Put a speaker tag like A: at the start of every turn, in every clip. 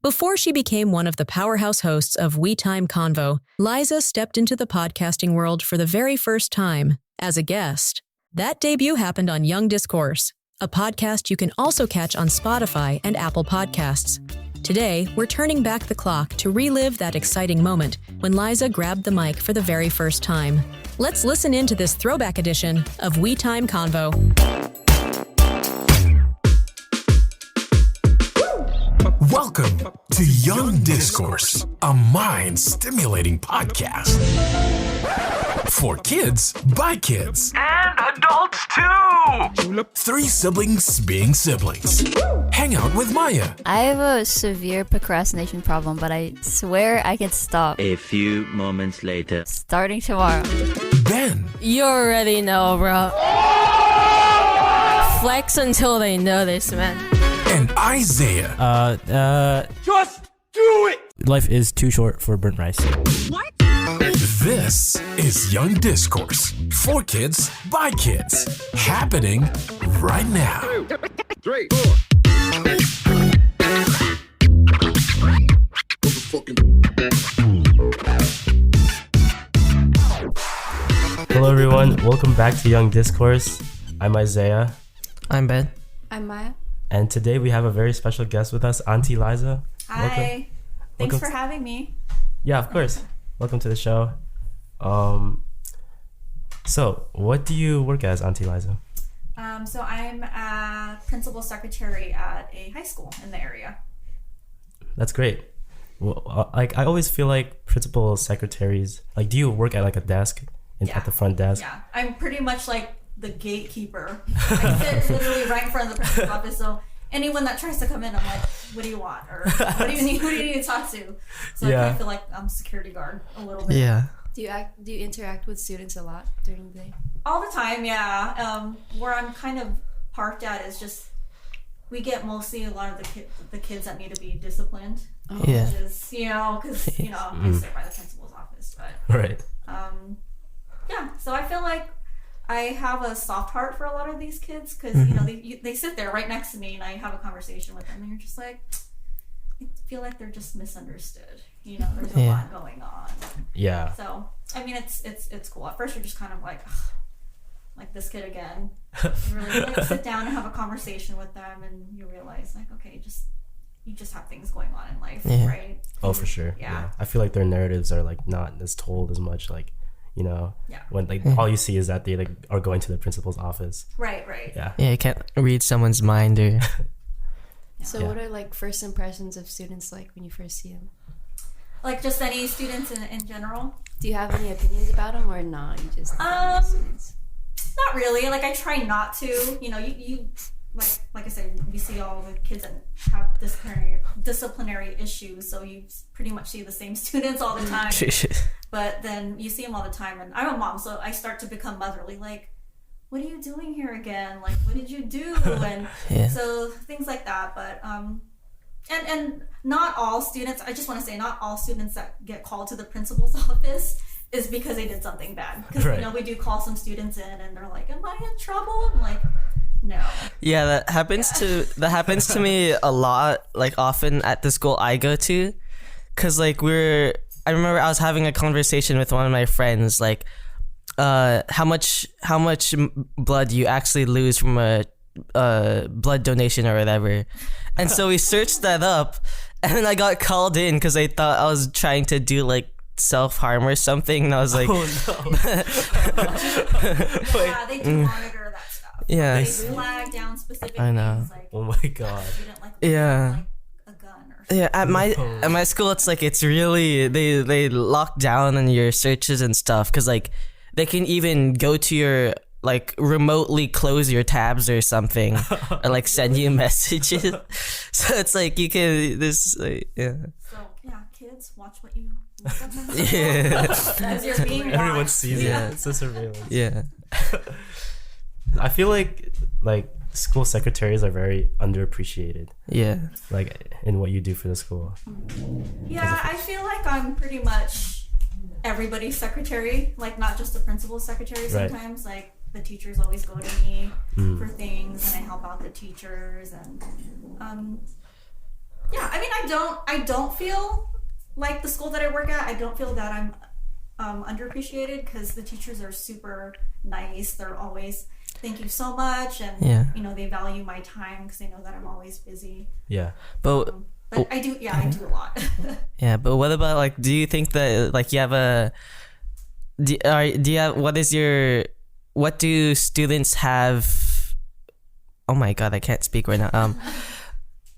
A: Before she became one of the powerhouse hosts of We Time Convo, Liza stepped into the podcasting world for the very first time as a guest. That debut happened on Young Diskors, a podcast you can also catch on Spotify and Apple Podcasts. Today, we're turning back the clock to relive that exciting moment when Liza grabbed the mic for the very first time. Let's listen in to this throwback edition of We Time Convo.
B: Welcome to Young Discourse, a mind-stimulating podcast. For kids, by kids.
C: And adults too!
B: 3 siblings being siblings. Hang out with Maya.
D: I have a severe procrastination problem, but I swear I can stop.
E: A few moments later.
D: Starting tomorrow.
B: Ben.
F: You already know, bro. Flex until they notice, man.
B: And Isaiah.
C: Just do it!
G: Life is too short for burnt rice.
C: What?
B: This is Young Discourse. For kids, by kids. Happening right now.
C: 2, 3, 4.
G: Hello everyone, welcome back to Young Discourse. I'm Isaiah.
F: I'm Ben.
D: I'm Maya.
G: And today we have a very special guest with us, Auntie Liza.
H: Hi.
G: Welcome.
H: Thanks for having me.
G: Yeah, of course. Welcome to the show. So what do you work as, Auntie Liza?
H: So I'm a principal secretary at a high school in the area.
G: That's great. Well, I always feel like principal secretaries, do you work at a desk at the front desk?
H: Yeah, I'm pretty much like the gatekeeper. I sit literally right in front of the principal's office, so anyone that tries to come in, I'm like, what do you want? Or what do you need? Who do you need to talk to? So I kind of feel like I'm security guard a little bit.
F: Yeah.
D: Do you interact with students a lot during the day?
H: All the time, yeah. Where I'm kind of parked at is just, we get mostly a lot of the kids that need to be disciplined.
F: Yeah.
H: Which is, because, I sit by the principal's office. But,
G: Right.
H: yeah, so I feel like I have a soft heart for a lot of these kids because, they sit there right next to me and I have a conversation with them and you're just like, I feel like they're just misunderstood. There's a lot going on.
G: Yeah.
H: So, I mean, it's cool. At first you're just kind of like, ugh, like this kid again. You really sit down and have a conversation with them and you realize like, okay, you just have things going on in life, right?
G: Oh, for sure. Yeah. I feel like their narratives are not as told as much, when all you see is that they are going to the principal's office.
H: Right.
G: Yeah.
F: Yeah, you can't read someone's mind or...
D: So what are first impressions of students like when you first see them?
H: Like just any students in general?
D: Do you have any opinions about them or not? You just students?
H: Not really. I try not to. You like I said, you see all the kids that have disciplinary issues, so you pretty much see the same students all the time. But then you see them all the time, and I'm a mom, so I start to become motherly. Like, what are you doing here again? Like, what did you do? And so things like that. But and not all students. I just want to say, not all students that get called to the principal's office is because they did something bad. Because we do call some students in, and they're like, "Am I in trouble?" I'm like, no.
F: Yeah, that happens to me a lot, often at the school I go to. Cause I remember I was having a conversation with one of my friends, how much blood you actually lose from a blood donation or whatever. And so we searched that up and then I got called in cause I thought I was trying to do self-harm or something. And I was like,
H: oh, no. Yeah, they do monitor that stuff.
F: Yeah.
H: They flag down specific
F: I know.
H: things.
G: Oh my god.
F: Yeah.
H: A gun or something.
F: Yeah, at my school it's really they lock down on your searches and stuff because they can even go to your remotely close your tabs or something or send you messages. So it's you can yeah.
H: So yeah, kids, watch what you look up.
F: Yeah.
H: As you're being watched.
G: Everyone sees it. It's a surveillance.
F: Yeah.
G: I feel like school secretaries are very underappreciated.
F: Yeah.
G: In what you do for the school.
H: Yeah, I feel like I'm pretty much everybody's secretary, not just the principal's secretary sometimes. Right. The teachers always go to me for things and I help out the teachers and Yeah, I mean, I don't feel like the school that I work at, I don't feel that I'm underappreciated, because the teachers are super nice. They're always, thank you so much, and they value my time because they know that I'm always busy.
G: Yeah,
H: but I do a lot.
F: Yeah, but what about, like, do you think that, like, you have a do you have, what do students have? Oh my god, I can't speak right now.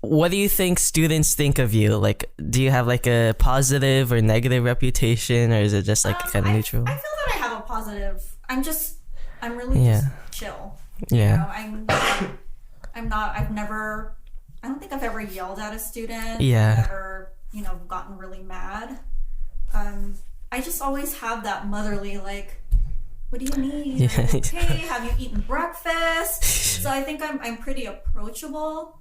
F: What do you think students think of you? Like, do you have like a positive or negative reputation, or is it just like kind of neutral?
H: I feel that I have a positive. I'm really just chill.
F: Yeah.
H: I don't think I've ever yelled at a student.
F: Yeah.
H: I've never, gotten really mad. I just always have that motherly, like, what do you need?
F: Yeah.
H: Are you okay? Have you eaten breakfast? So I think I'm pretty approachable.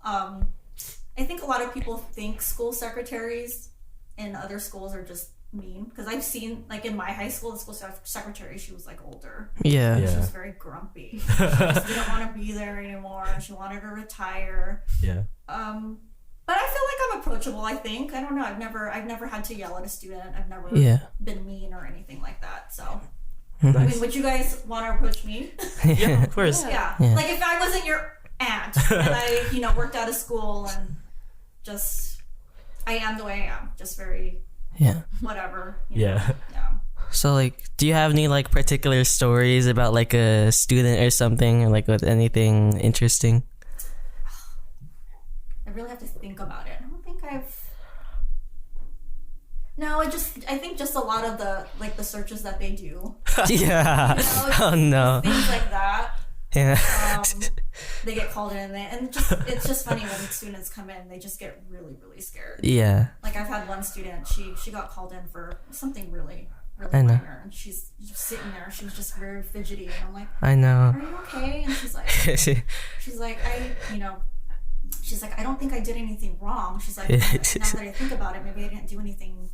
H: I think a lot of people think school secretaries in other schools are just mean, because I've seen, like, in my high school, the school secretary, she was like older.
F: Yeah.
H: She was very grumpy. She just didn't want to be there anymore. She wanted to retire.
G: Yeah.
H: But I feel like I'm approachable, I think. I don't know. I've never had to yell at a student. I've never been mean or anything like that. So,
G: Nice.
H: I mean, would you guys want to approach me?
G: Yeah, of course.
H: Yeah. Like, if I wasn't your aunt and I, worked out of school and just, I am the way I am. Just very, whatever.
G: Yeah.
H: Yeah.
F: So, like, do you have any like particular stories about like a student or something, or like with anything interesting?
H: I really have to think about it. I don't think No, I think just a lot of the searches that they do.
F: Yeah. Oh no.
H: Things like that.
F: Yeah.
H: They get called in, and it's just funny when students come in, they just get really, really scared.
F: Yeah.
H: Like, I've had one student, she got called in for something really, really
F: I know.
H: minor, and she's just sitting there. She was just very fidgety, and I'm like,
F: I know.
H: "Are you okay?" And she's like, I don't think I did anything wrong. She's like, now that I think about it, maybe I didn't do anything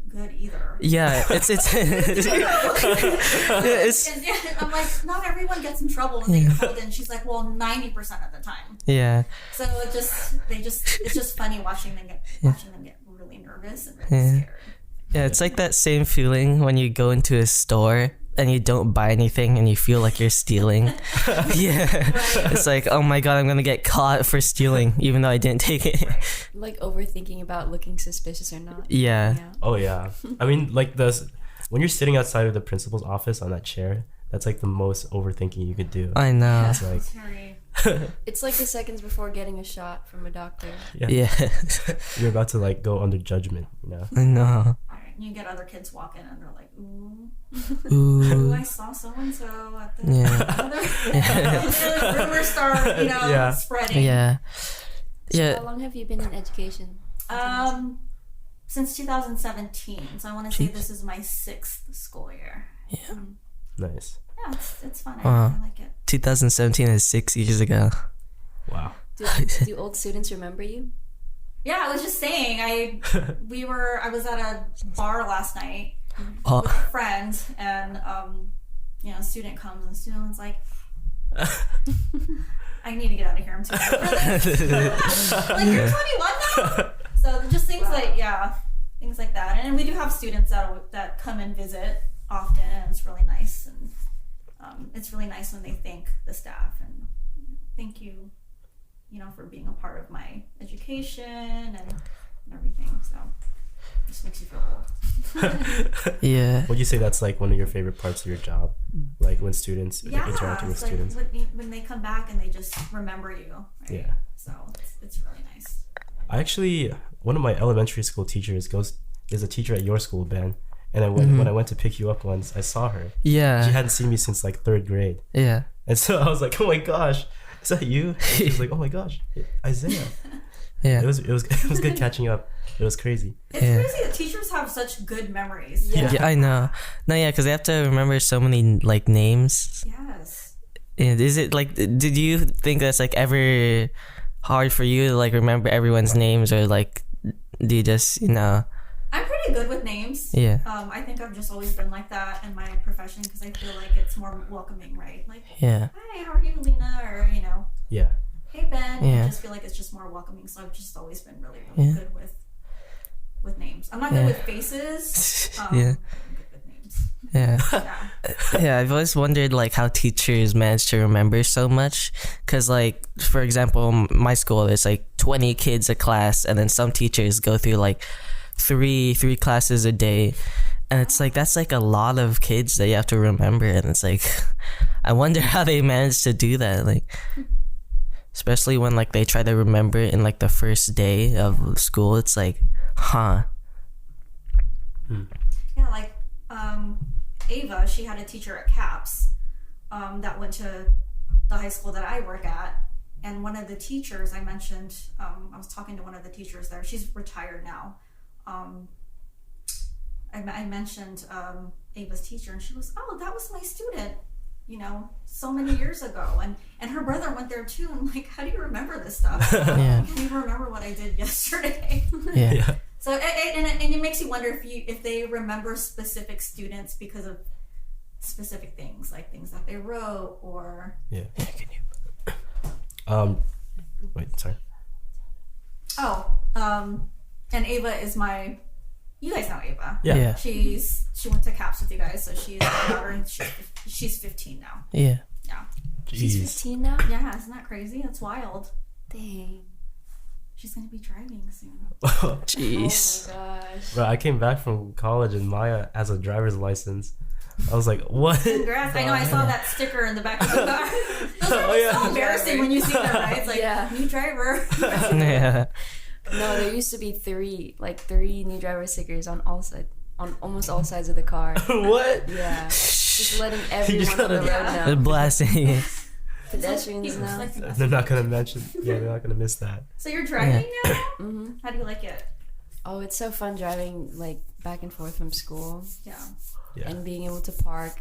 H: good either.
F: Yeah, it's
H: and I'm like, not everyone gets in trouble when they get called in. She's like, well, 90% of the time.
F: Yeah.
H: So it's just funny watching them get really nervous and really scared.
F: Yeah, it's like that same feeling when you go into a store and you don't buy anything and you feel like you're stealing. Yeah. Right. It's like, oh my god, I'm gonna get caught for stealing even though I didn't take it.
D: Like, overthinking about looking suspicious or not.
F: Yeah.
G: Oh yeah. I mean, like, when you're sitting outside of the principal's office on that chair, that's like the most overthinking you could do.
F: I know.
G: It's like,
D: it's like the seconds before getting a shot from a doctor.
F: Yeah.
G: You're about to like go under judgment,
F: I know.
H: You get other kids walking and they're like, ooh,
F: Ooh.
H: I saw so and so at the rumors start, spreading.
F: Yeah.
D: So how long have you been in education?
H: Since 2017. So I want to say this is my 6th school year.
F: Yeah.
G: nice.
H: Yeah, it's fun.
F: Wow.
H: I like it.
F: 2017 is 6 years ago.
G: Wow.
D: Do old students remember you?
H: Yeah, I was just saying, I was at a bar last night
F: Oh.
H: with a friend, and a student comes and the student was like, I need to get out of here. I'm too old for this. Like, you're 21 now? So just things things like that. And we do have students that come and visit often, and it's really nice. And it's really nice when they thank the staff and thank you, for being a part of my education and everything. So it just makes you feel old.
F: Yeah.
G: Would you say that's like one of your favorite parts of your job? Like when students interacting with students?
H: When they come back and they just remember you. Right?
G: Yeah.
H: So it's really nice.
G: I actually, one of my elementary school teachers is a teacher at your school, Ben. And when I went to pick you up once, I saw her.
F: Yeah.
G: She hadn't seen me since like 3rd grade.
F: Yeah.
G: And so I was like, oh my gosh, is that you? She was like, oh my gosh, Isaiah.
F: Yeah.
G: It was good catching up. It was crazy.
H: It's crazy that teachers have such good memories.
F: Yeah, I know. No, yeah, because they have to remember so many like names.
H: Yes.
F: And is it like? Did you think that's like ever hard for you to like remember everyone's names, or like do you just
H: I'm pretty good with names.
F: Yeah.
H: I think I've just always been like that in my profession because I feel like it's more welcoming, right? Like,
F: yeah.
H: hi, how are you, Lena? Or
G: Yeah.
H: hey Ben.
F: Yeah.
H: I just feel like it's just more welcoming. So I've just always been really good with names. I'm not good with faces.
F: Yeah.
H: I'm good with names.
F: Yeah. Yeah, I've always wondered like how teachers manage to remember so much, because like for example, my school there's like 20 kids a class, and then some teachers go through like three classes a day, and it's like that's like a lot of kids that you have to remember, and it's like I wonder how they manage to do that, like especially when like they try to remember it in like the first day of school. It's like
H: Yeah, like Ava, she had a teacher at CAPS that went to the high school that I work at, and one of the teachers I mentioned, I was talking to one of the teachers there. She's retired now. I mentioned Ava's teacher, and she was, oh, that was my student, you know, so many years ago, and her brother went there too. I'm like, how do you remember this stuff?
F: Yeah.
H: I can't even remember what I did yesterday.
F: yeah.
H: So and it makes you wonder if they remember specific students because of specific things, like things that they wrote or
G: Wait, sorry.
H: And Ava is you guys know Ava.
F: Yeah.
H: She went to CAPS with you guys, so she's my daughter, and she's 15 now.
F: Yeah.
H: Yeah.
D: She's 15 now?
H: Yeah, isn't that crazy? That's wild.
D: Dang.
H: She's gonna be driving soon.
F: Jeez.
D: Oh my gosh.
G: Bro, I came back from college and Maya has a driver's license. I was like, what?
H: Congrats. I know, I saw that sticker in the back of the car. Those are so embarrassing when you see that, right? It's like, new driver.
F: Yeah.
D: No, there used to be three new driver stickers on almost all sides of the car.
G: What?
D: Yeah. Just letting everyone on the road
F: They're
D: know.
F: blasting.
D: Pedestrians now.
G: They're not gonna mention. Yeah, they're not gonna miss that.
H: So you're driving now?
D: Mm-hmm.
H: How do you like it?
D: Oh, it's so fun driving like back and forth from school.
H: Yeah.
D: And being able to park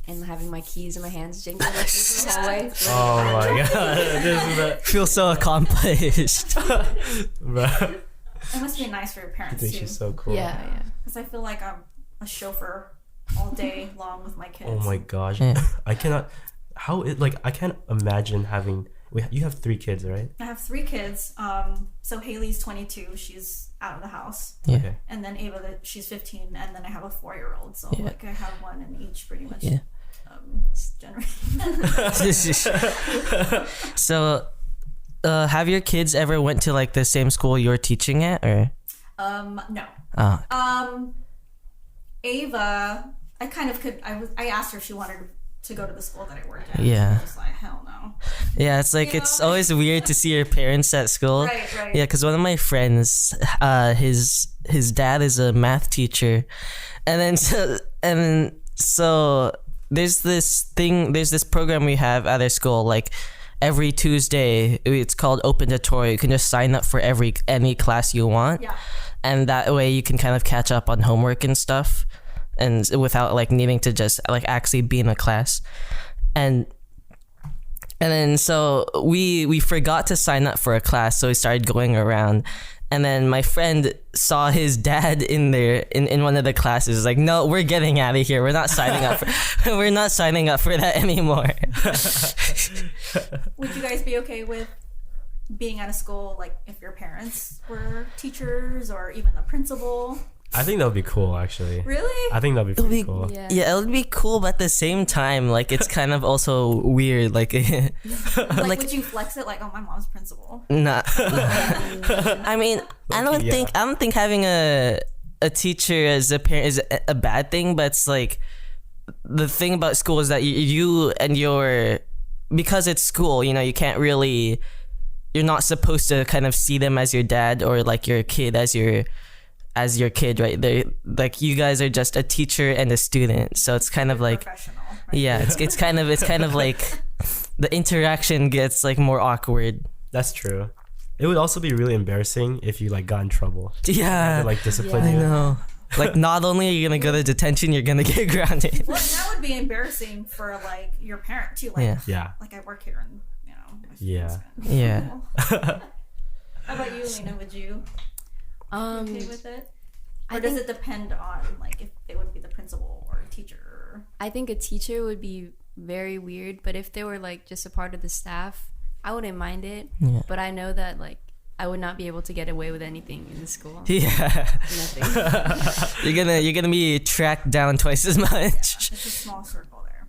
D: and having my keys in my hands jingling like this in the hallway.
G: Oh my god, this is the
F: Feel so accomplished.
G: bro.
H: It must be nice for your
G: I
H: parents
G: think
H: too.
G: she's so cool.
D: Yeah.
H: Because I feel like I'm a chauffeur all day long with my kids.
G: Oh my gosh,
F: Yeah.
G: I cannot. I can't imagine having. You have 3 kids, right?
H: I have 3 kids. So Haley's 22. She's out of the house.
F: Yeah.
G: Okay.
H: And then Ava, she's 15. And then I have a 4-year-old. So like I have one in each pretty much
F: Yeah.
H: generation.
F: So, have your kids ever went to like the same school you're teaching at, or?
H: No.
F: Oh.
H: Ava, I kind of could. I asked her if she wanted to go to the school that I worked at.
F: Yeah.
H: She was just like, hell no.
F: Yeah, it's like
H: You
F: it's
H: know?
F: always weird to see your parents at school.
H: Right.
F: Yeah, because one of my friends, his dad is a math teacher, and so there's this program we have at our school, like every Tuesday. It's called Open Tutorial. You can just sign up for any class you want,
H: Yeah.
F: and that way you can kind of catch up on homework and stuff, and without like needing to just like actually be in a class, and then so we forgot to sign up for a class, so we started going around, and then my friend saw his dad in there in one of the classes. Like, no, we're getting out of here. We're not signing up for that anymore.
H: Would you guys be okay with being at a school like if your parents were teachers or even the principal?
G: I think that would be cool, actually.
H: Really?
G: I think that would be pretty cool.
F: Yeah, it would be cool, but at the same time, like it's kind of also weird. Like,
H: like would you flex it? Like, oh, my mom's principal.
F: nah. I mean, I don't think having a teacher as a parent is a bad thing, but it's like the thing about school is that you and because it's school, you know, you can't really, you're not supposed to kind of see them as your dad or like your kid as your kid, right? They like, you guys are just a teacher and a student, so it's kind of like,
H: Professional. Right?
F: yeah, it's kind of like the interaction gets like more awkward.
G: That's true. It would also be really embarrassing if you like got in trouble.
F: Yeah,
G: They, like discipline
F: I
G: you.
F: know. Like, not only are you gonna go to detention, you're gonna get grounded.
H: Well, that would be embarrassing for like your parent too. Like,
F: Yeah.
H: like I work here and you know. my
G: Yeah.
H: students-
F: Yeah.
H: How about you, Lena? Would you be okay with it? Or
D: I
H: does
D: think-
H: it depend on like if they would be the principal or a teacher?
D: I think a teacher would be very weird, but if they were like just a part of the staff, I wouldn't mind it, but I know that like I would not be able to get away with anything in the school.
F: Yeah.
D: Nothing.
F: you're gonna be tracked down twice as much.
H: Yeah, it's a small circle there.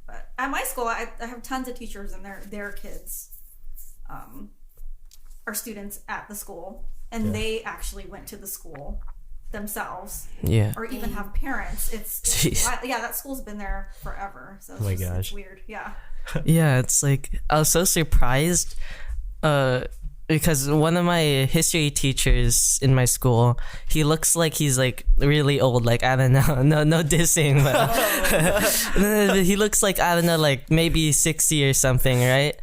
H: But at my school, I have tons of teachers and their kids are students at the school, and they actually went to the school themselves.
F: Yeah.
H: Or even have parents. It's that school's been there forever. So it's it's weird. Yeah.
F: Yeah, it's like I was so surprised because one of my history teachers in my school, he looks like he's like really old. Like, I don't know, no dissing, but he looks like, I don't know, like maybe 60 or something, right?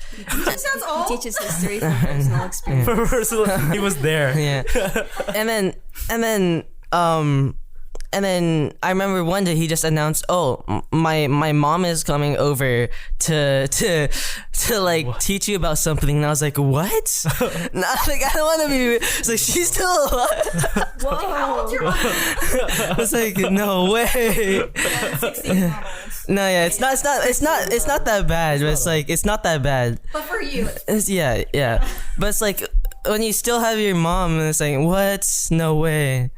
H: That sounds old.
D: He teaches history from personal experience.
G: He was there.
F: Yeah. And then I remember one day he just announced, "Oh, my mom is coming over to like teach you about something." And I was like, "What?" Not like I don't want to be. It's like she's still alive.
H: Whoa. How old's your mom?
F: I was like, "No way." No, yeah, it's not that bad. But it's like it's not that bad.
H: But for you,
F: It's, yeah. But it's like when you still have your mom, and it's like, what? No way.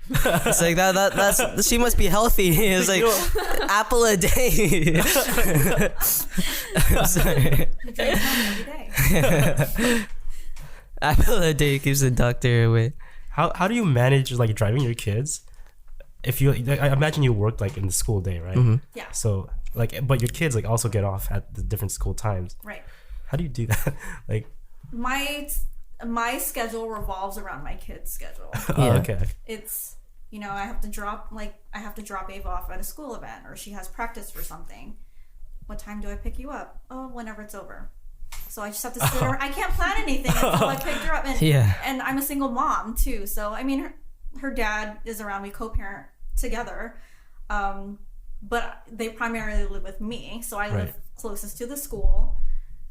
F: It's like that's she must be healthy. It's like apple a day. I'm sorry.
H: every day.
F: Apple a day keeps the doctor away.
G: How do you manage like driving your kids? If you, I imagine you work like in the school day, right?
F: Mm-hmm.
H: Yeah.
G: So like, but your kids like also get off at the different school times.
H: Right.
G: How do you do that? Like,
H: my schedule revolves around my kids' schedule.
F: Yeah.
G: Okay.
H: It's, I have to drop Ava off at a school event, or she has practice for something. What time do I pick you up? Oh, whenever it's over. So I just have to sit around. I can't plan anything until I picked her up. And I'm a single mom too. So I mean, her dad is around. We co-parent together. But they primarily live with me. So I live closest to the school.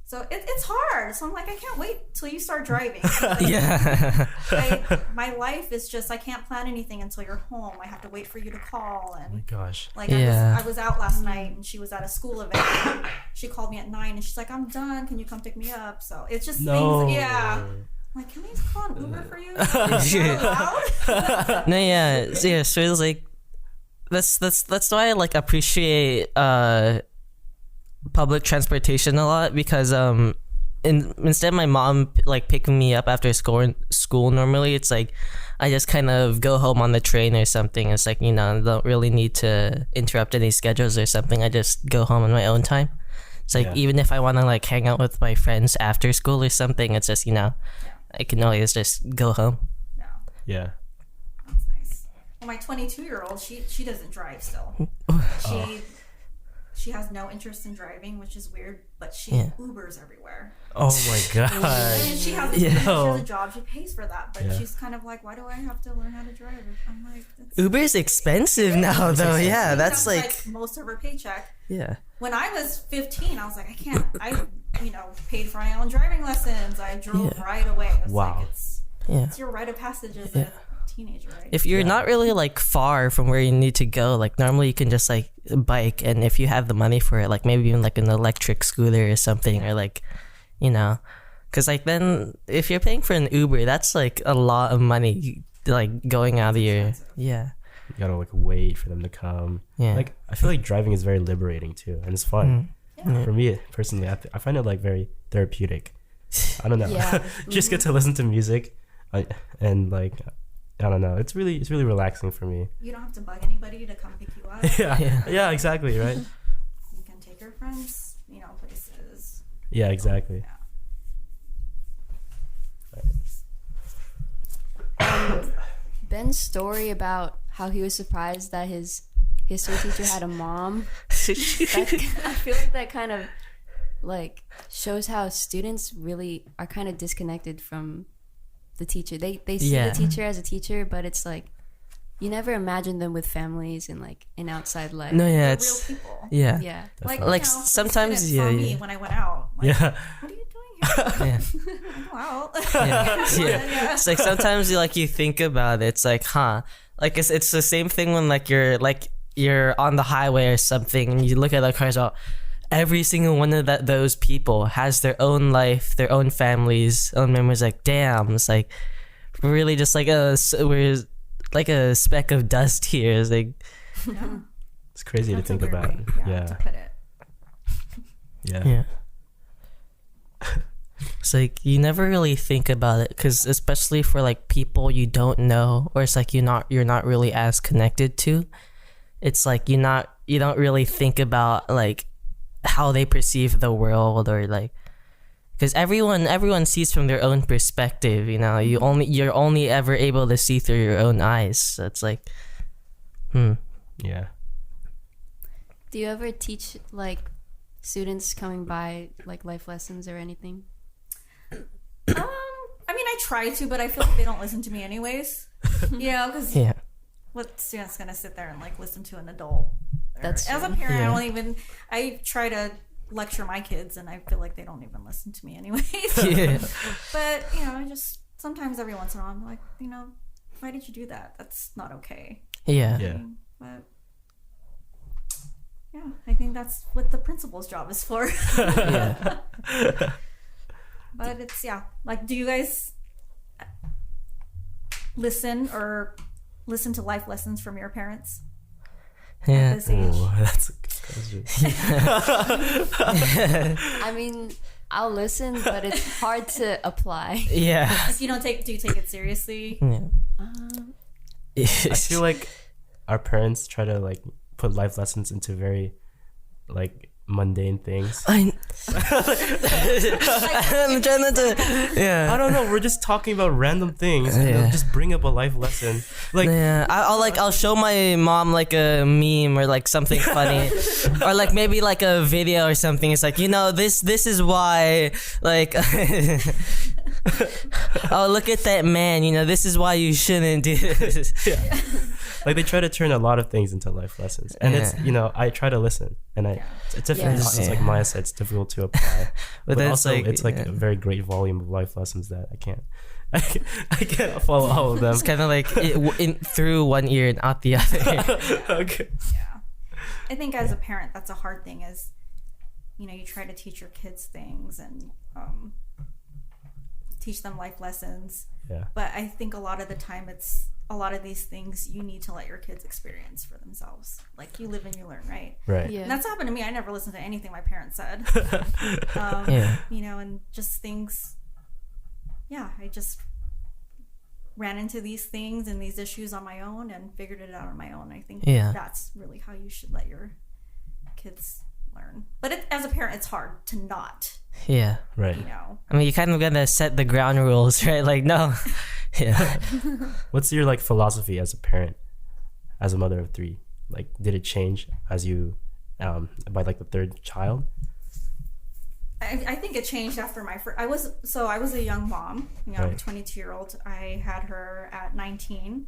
H: So it's hard. So I'm like, I can't wait till you start driving. Like,
F: Yeah.
H: my life is just, I can't plan anything until you're home. I have to wait for you to call. And
G: Oh my gosh.
H: like
F: Yeah.
H: I was out last night and she was at a school event. And she called me at 9 and she's like, I'm done. Can you come pick me up? So it's just things. Yeah. I'm like, can we call an Uber for you? Is that allowed?
F: No, yeah. So it's like that's why I like appreciate public transportation a lot, because instead of my mom like picking me up after school normally, it's like I just kind of go home on the train or something. It's like, I don't really need to interrupt any schedules or something. I just go home on my own time. It's like even if I want to like hang out with my friends after school or something, it's just I can always just go home.
G: Yeah.
H: That's nice. Well, my 22-year-old, she doesn't drive still. She has no interest in driving, which is weird, but she Ubers everywhere.
G: Oh my god.
H: And she has a job, she pays for that, but she's kind of like, why do I have to learn how to drive? I'm like,
F: Uber's expensive now, though. Yeah, that's like
H: most of her paycheck.
F: Yeah.
H: When I was 15, I was like, I can't. I paid for my own driving lessons. I drove right away. It was like, it's your rite of passage as a teenager, right?
F: If you're not really like far from where you need to go, like normally you can just like bike, and if you have the money for it, like maybe even like an electric scooter or something, or like, because like then if you're paying for an Uber, that's like a lot of money like going out of your
G: You gotta like wait for them to come. Like I feel like driving is very liberating too, and it's fun. For me personally, I find it like very therapeutic. I don't know. Just get to listen to music, and like I don't know. It's really relaxing for me.
H: You don't have to bug anybody to come pick you up.
G: Yeah, exactly, right?
H: You can take your friends, places.
G: Yeah, exactly.
D: Ben's story about how he was surprised that his history teacher had a mom. I feel like that kind of like shows how students really are kind of disconnected from the teacher. They see the teacher as a teacher, but it's like you never imagine them with families and like an outside life.
F: No,
H: They're
F: it's
H: real people.
F: Yeah. Like sometimes
H: saw me when I went out. Like, what are you doing here? I go out.
F: It's like sometimes you think about it. It's like, like it's the same thing when like you're on the highway or something and you look at the cars out. every single one of those people has their own life, their own families, own memories. Like, damn, it's like really just like we're like a speck of dust here. It's like,
G: it's crazy to think about.
H: To put it.
F: Yeah. It's like you never really think about it, because especially for like people you don't know, or it's like you're not really as connected to. It's like you don't really think about like how they perceive the world, or like, because everyone sees from their own perspective. You're only ever able to see through your own eyes. So it's like,
G: Yeah.
D: Do you ever teach like students coming by like life lessons or anything?
H: I mean, I try to, but I feel like they don't listen to me anyways. Because what student's gonna sit there and like listen to an adult?
D: That's
H: as a
D: true.
H: parent. I try to lecture my kids, and I feel like they don't even listen to me anyways. But I just sometimes every once in a while I'm like, why did you do that? That's not okay. But I think that's what the principal's job is for. But it's like, do you guys listen to life lessons from your parents at this age?
G: Ooh, that's a good question.
D: I mean, I'll listen, but it's hard to apply.
H: If you do you take it seriously?
G: I feel like our parents try to like put life lessons into very like mundane things.
F: I'm trying to.
G: I don't know. We're just talking about random things. And they'll just bring up a life lesson. Like,
F: I'll show my mom like a meme or like something funny, or like maybe like a video or something. It's like, this is why, like, oh, look at that man. This is why you shouldn't do this.
G: Like, they try to turn a lot of things into life lessons, and it's I try to listen, and it's different. It's like Maya said, it's difficult to apply, but also it's like a very great volume of life lessons that I can't follow all of them.
F: It's kind of like through one ear and out the other.
G: Okay.
H: I think as a parent, that's a hard thing. Is you try to teach your kids things and teach them life lessons. But I think a lot of the time a lot of these things you need to let your kids experience for themselves. Like, you live and you learn, right?
D: Yeah.
H: And that's happened to me. I never listened to anything my parents said. And just things. I just ran into these things and these issues on my own and figured it out on my own. I think that's really how you should let your kids learn. But as a parent, it's hard to not.
F: Right. I mean, you kind of gotta set the ground rules, right? Like, no.
G: What's your like philosophy as a parent, as a mother of 3? Like, did it change as you by like the 3rd child?
H: I think it changed after my first. I was a young mom, a 22-year-old. I had her at 19.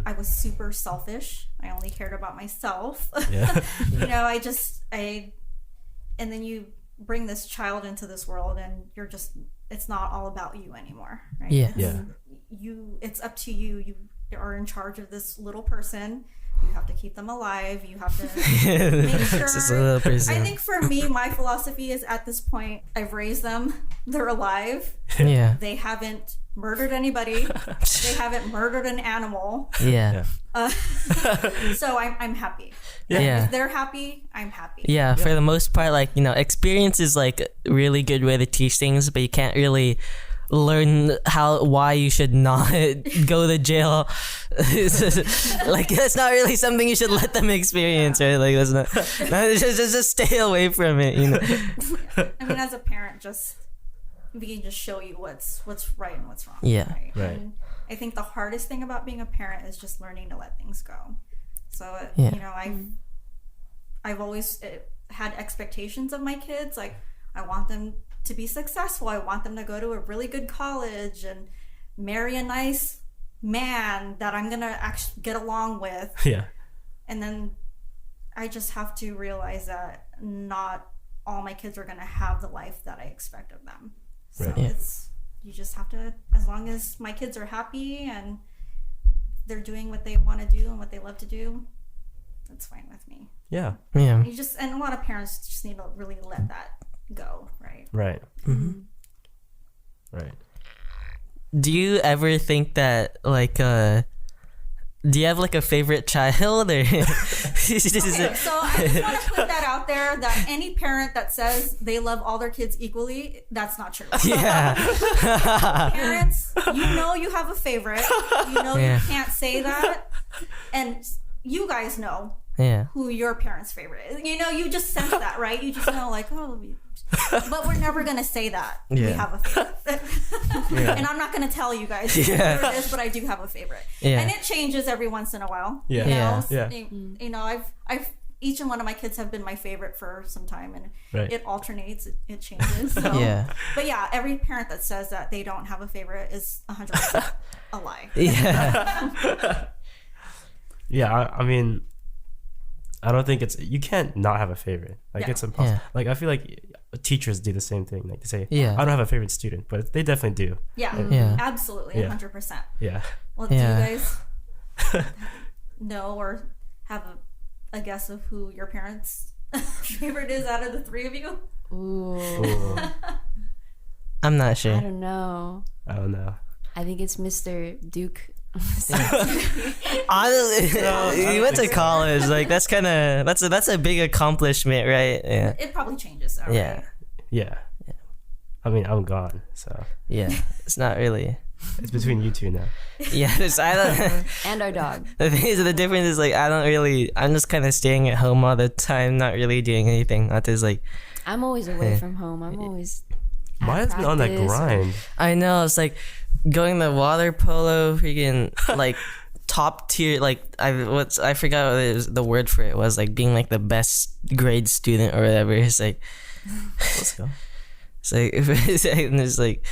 H: I was super selfish. I only cared about myself. And then you bring this child into this world, and it's not all about you anymore, right? It's up to you. You are in charge of this little person. You have to keep them alive. You have to make sure.
F: Just a little person.
H: I think for me, my philosophy is, at this point, I've raised them. They're alive. They haven't murdered anybody. They haven't murdered an animal. So I'm happy. If they're happy, I'm happy.
F: For the most part, like, experience is like a really good way to teach things, but you can't really learn why you should not go to jail. Like, that's not really something you should let them experience, right? Like, that's not just stay away from it.
H: I mean, as a parent, we can just show you what's right and what's wrong.
G: Right.
H: And I think the hardest thing about being a parent is just learning to let things go. So I've always had expectations of my kids. Like, I want them to be successful. I want them to go to a really good college and marry a nice man that I'm gonna actually get along with. And then I just have to realize that not all my kids are gonna have the life that I expect of them. So you just have to, as long as my kids are happy and they're doing what they want to do and what they love to do, that's fine with me.
G: Yeah.
F: Yeah.
H: And a lot of parents just need to really let that go, right?
G: Right.
F: Mm-hmm.
G: Right.
F: Do you ever think that like do you have like a favorite child or
H: Okay, so I just want to put that out there that any parent that says they love all their kids equally, that's not true.
F: Yeah.
H: Parents, you know you have a favorite. You know you can't say that. And you guys know who your parents' favorite is. You know, you just sense that, right? You just know like, oh, but we're never going to say that we have a favorite. And I'm not going to tell you guys who it is, but I do have a favorite. Yeah. And it changes every once in a while.
G: Yeah.
H: You know, you know, I've each and one of my kids have been my favorite for some time, and it alternates, it changes. So. But yeah, every parent that says that they don't have a favorite is 100% a lie.
G: I mean, I don't think you can't not have a favorite. Like it's impossible. Like I feel like teachers do the same thing. Like they say, I don't have a favorite student, but they definitely do.
H: Absolutely, 100%.
G: Yeah.
H: Well, do you guys know or have a guess of who your parents' favorite is out of the three of you?
D: Ooh.
F: I'm not sure.
D: I don't know. I think it's Mr. Duke.
F: Honestly, you went to college. Like that's a big accomplishment, right? Yeah.
H: It probably changes. Though,
F: yeah.
H: Right?
G: Yeah. I mean, I'm gone, so
F: it's not really.
G: It's between you two now.
F: Yeah, I don't.
D: And our dog.
F: The thing is, the difference is like I'm just kind of staying at home all the time, not really doing anything. Not just like.
D: I'm always away from home. I'm always.
G: Mine's been on that grind.
F: I know. It's like going the water polo, freaking like top tier. Like I forgot what it was, the word for it was, like being like the best grade student or whatever. It's like let's go. It's like and there's like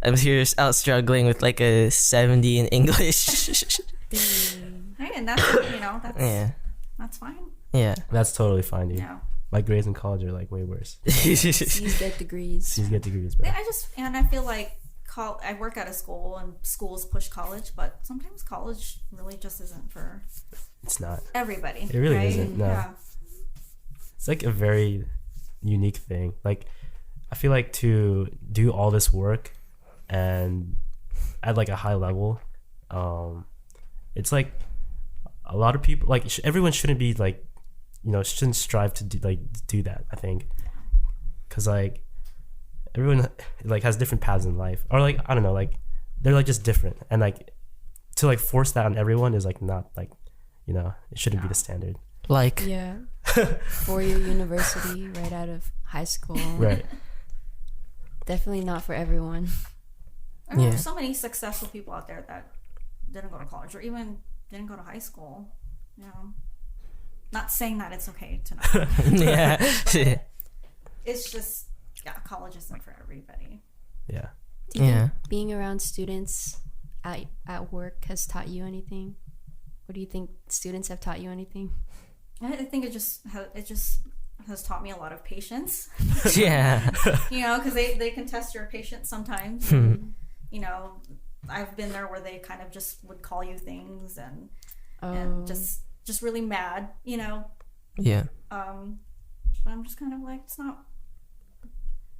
F: I'm here out struggling with like a 70 in English.
H: Hey, and that's that's fine.
F: Yeah,
G: that's totally fine, dude.
H: Yeah.
G: My grades in college are like way worse.
D: C's get degrees.
G: Bro.
H: I feel like I work at a school and schools push college, but sometimes college really just isn't for.
G: It's not.
H: Everybody.
G: It really
H: right?
G: isn't. No.
H: Yeah.
G: It's like a very unique thing. Like, I feel like to do all this work and at like a high level, it's like a lot of people, like everyone shouldn't be like, shouldn't strive to do that, I think. Because like everyone like has different paths in life, or like I don't know, like they're like just different, and like to like force that on everyone is like not like it shouldn't be the standard.
F: Like
D: 4-year university right out of high school.
G: Right.
D: Definitely not for everyone.
H: There's so many successful people out there that didn't go to college or even didn't go to high school. Not saying that it's okay to not. It's just college isn't for everybody.
G: Yeah.
D: Do you think being around students at work has taught you anything? What do you think students have taught you anything?
H: I think it just has taught me a lot of patience.
F: Yeah.
H: Because they can test your patience sometimes. I've been there where they kind of just would call you things and just really mad,
F: Yeah.
H: But I'm just kind of like, it's not.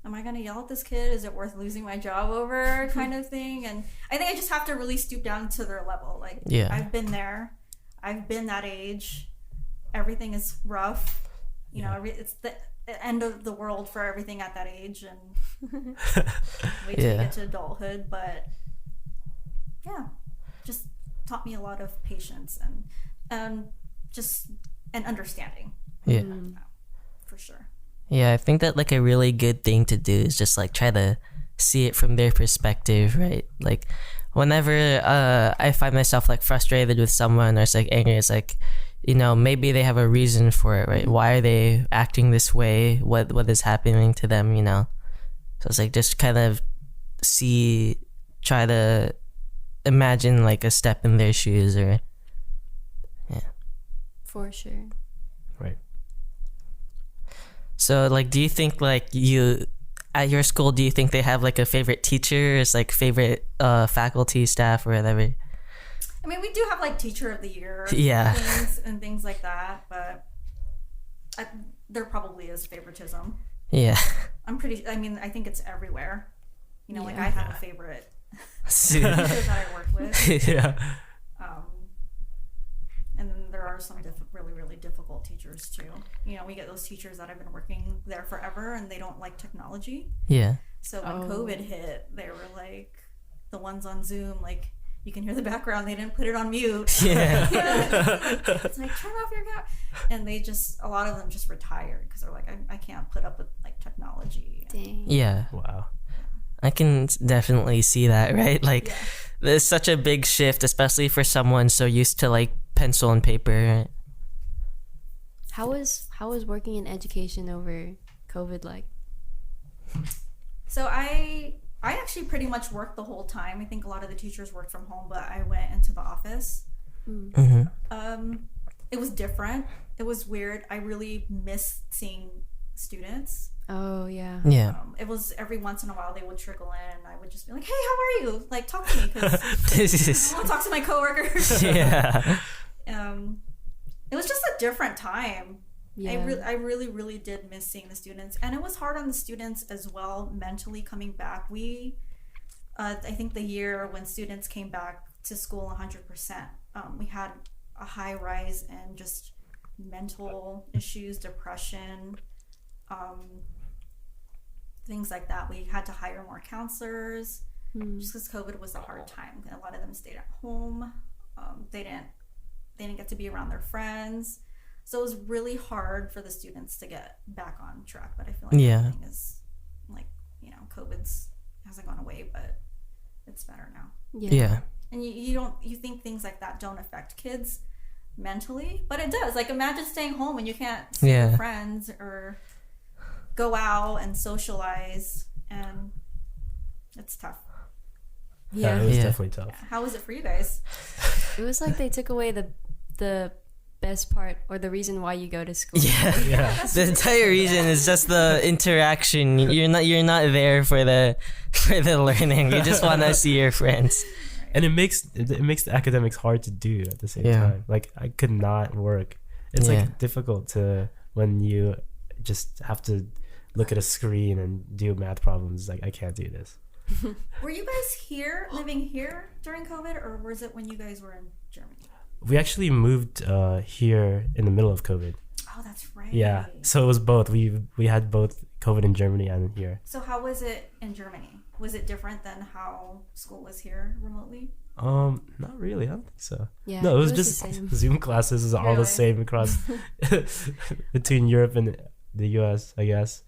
H: Am I gonna yell at this kid? Is it worth losing my job over? Kind of thing. And I think I just have to really stoop down to their level. Like, I've been there. I've been that age. Everything is rough. It's the end of the world for everything at that age, and wait till you get to adulthood. But just taught me a lot of patience and just an understanding.
F: Yeah,
H: for sure.
F: Yeah, I think that like a really good thing to do is just like try to see it from their perspective, right? Like whenever I find myself like frustrated with someone or it's like angry, it's like, maybe they have a reason for it, right? Why are they acting this way? What is happening to them, So it's like just kind of try to imagine like a step in their shoes or
D: For sure.
G: Right.
F: So like, do you think like at your school, do you think they have like a favorite teacher? It's like favorite faculty, staff, or whatever?
H: I mean, we do have like teacher of the year things like that, but there probably is favoritism.
F: Yeah.
H: I think it's everywhere. You know, like I have a favorite teacher that I work with.
G: Yeah.
H: And then there are some really, really difficult teachers too. You know, we get those teachers that have been working there forever and they don't like technology.
F: Yeah.
H: So when COVID hit, they were like, the ones on Zoom, like, you can hear the background, they didn't put it on mute.
F: Yeah.
H: It's like, turn off your camera. And a lot of them just retired because they're like, I can't put up with like technology.
D: Dang.
F: Yeah.
G: Wow.
F: I can definitely see that, right? Like, there's such a big shift, especially for someone so used to like pencil and paper. Right?
D: How was working in education over COVID like?
H: So I actually pretty much worked the whole time. I think a lot of the teachers worked from home, but I went into the office.
F: Mm-hmm.
H: It was different. It was weird. I really missed seeing students.
D: Oh yeah.
F: Yeah.
H: It was every once in a while they would trickle in and I would just be like, hey, how are you? Like, talk to me because I want to talk to my coworkers.
F: Yeah.
H: It was just a different time.
D: Yeah.
H: I really, really did miss seeing the students. And it was hard on the students as well, mentally coming back. I think the year when students came back to school 100%, we had a high rise in just mental issues, depression, things like that. We had to hire more counselors just because COVID was a hard time. A lot of them stayed at home. They didn't get to be around their friends. So it was really hard for the students to get back on track. But I feel like everything is like, you know, COVID's hasn't gone away, but it's better now.
F: Yeah.
H: And you think things like that don't affect kids mentally, but it does. Like, imagine staying home and you can't see your friends or go out and socialize, and it's tough.
G: Yeah, it was definitely tough.
H: Yeah. How was it for you guys?
D: It was like they took away the best part or the reason why you go to school.
F: Yeah. The entire reason is just the interaction. You're not there for the learning. You just want to see your friends.
G: And it makes the academics hard to do at the same time. Like, I could not work. It's like difficult to when you just have to look at a screen and do math problems. Like, I can't do this.
H: Were you guys living here during COVID, or was it when you guys were in Germany?
G: We actually moved here in the middle of COVID.
H: Oh, that's right.
G: Yeah, so it was both. We had both COVID in Germany and here.
H: So how was it in Germany? Was it different than how school was here remotely?
G: Not really. I don't think so.
D: Yeah,
G: no, it was just Zoom classes is all the same across between Europe and the US, I guess.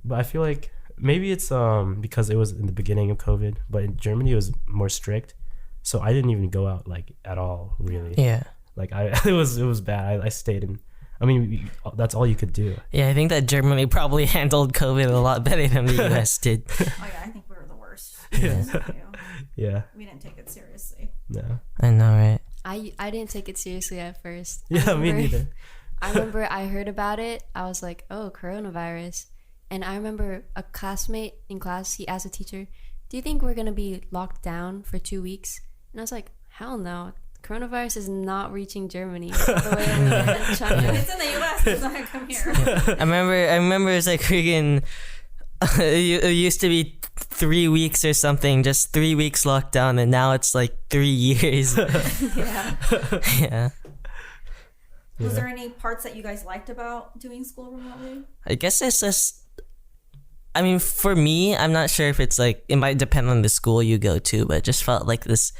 G: But I feel like maybe it's because it was in the beginning of COVID, but in Germany it was more strict. So I didn't even go out like at all, really.
F: Yeah.
G: Like it was bad. I stayed in. I mean, that's all you could do.
F: Yeah, I think that Germany probably handled COVID a lot better than the US did.
H: Oh yeah, I think we were the worst.
G: Yeah.
H: We didn't take it seriously.
G: No.
F: I know, right?
D: I didn't take it seriously at first.
G: Yeah, me neither.
D: I remember I heard about it. I was like, oh, coronavirus. And I remember a classmate in class, he asked a teacher, do you think we're going to be locked down for 2 weeks? And I was like, hell no. Coronavirus is not reaching Germany the way it is in China.
H: It's in the US, it's not going to come here.
F: I remember it's like freaking, it used to be 3 weeks or something, just 3 weeks lockdown, and now it's like 3 years. Yeah.
H: Was there any parts that you guys liked about doing school remotely?
F: I guess it's just, I mean, for me, I'm not sure if it's like, it might depend on the school you go to, but it just felt like this,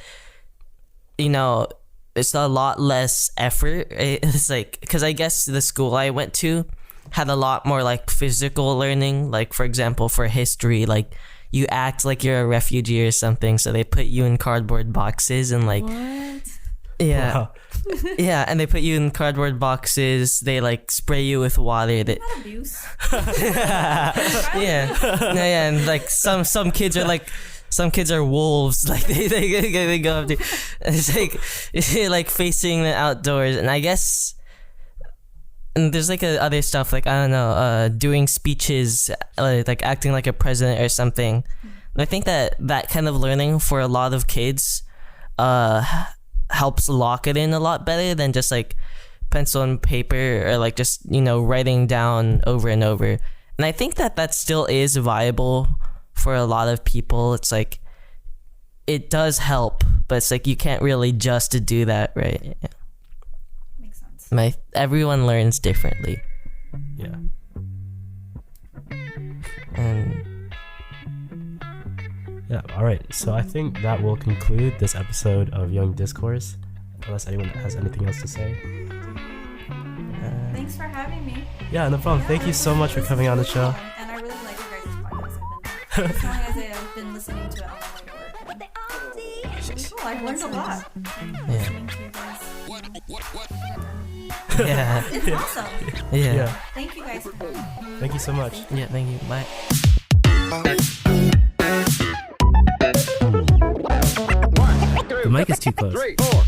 F: you know, it's a lot less effort. It's like, because I guess the school I went to had a lot more like physical learning. Like, for example, for history, like you act like you're a refugee or something. So they put you in cardboard boxes and like,
D: what?
F: Yeah.
G: Wow.
F: Yeah, and they put you in cardboard boxes. They like spray you with water.
H: Not abuse.
F: Yeah, and like some kids are wolves. Like they go up to. It's like like facing the outdoors, and I guess. And there's like other stuff like, I don't know, doing speeches, like acting like a president or something. And I think that kind of learning for a lot of kids, helps lock it in a lot better than just like pencil and paper or like just, you know, writing down over and over. And I think that still is viable for a lot of people. It's like it does help, but it's like you can't really just to do that, right? Yeah.
H: Makes sense.
F: Everyone learns differently.
G: Yeah.
F: And
G: yeah, all right. So I think that will conclude this episode of Young Discourse. Unless anyone has anything else to say.
H: Thanks for having me.
G: Yeah, no problem. Thank you so much for coming on the show.
H: And I really like your guys' podcast. I've been listening to it on my way to work. It's really cool. I've learned a lot. Listening to you guys.
F: yeah.
H: It's awesome.
F: Yeah.
H: Thank you guys for coming.
G: Thank you so much.
F: Yeah, thank you. Bye.
G: The mic is too close.
C: 3, 4.